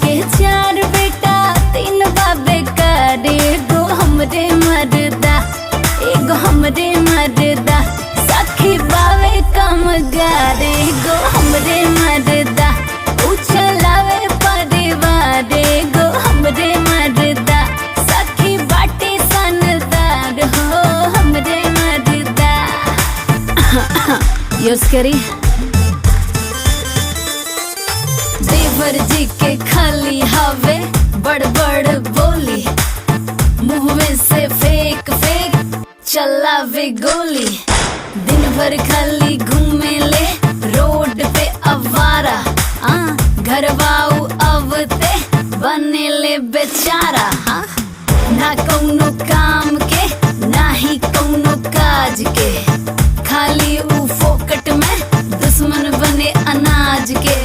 के 4 बेटा 3 बाबे करे, एगो हमरे मर्दा एगो हमरे मर्दा, सखी बावे कम गारे, एगो हमरे मर्दा, उछलावे परिवार, एगो हमरे मर्दा, सखी बाटे सनदार हो हमरे मर्दा। यूज करी देवर जी के खाली हवे बड़ बड़ बोली, मुँह में से फेंक फेंक चलावे गोली, दिन भर खाली घूमे ले रोड पे अवारा, घरवाऊ अवते बने ले बेचारा। ना कौनो काम के ना ही कौनो काज के, खाली ऊ फोकट में दुश्मन बने अनाज के।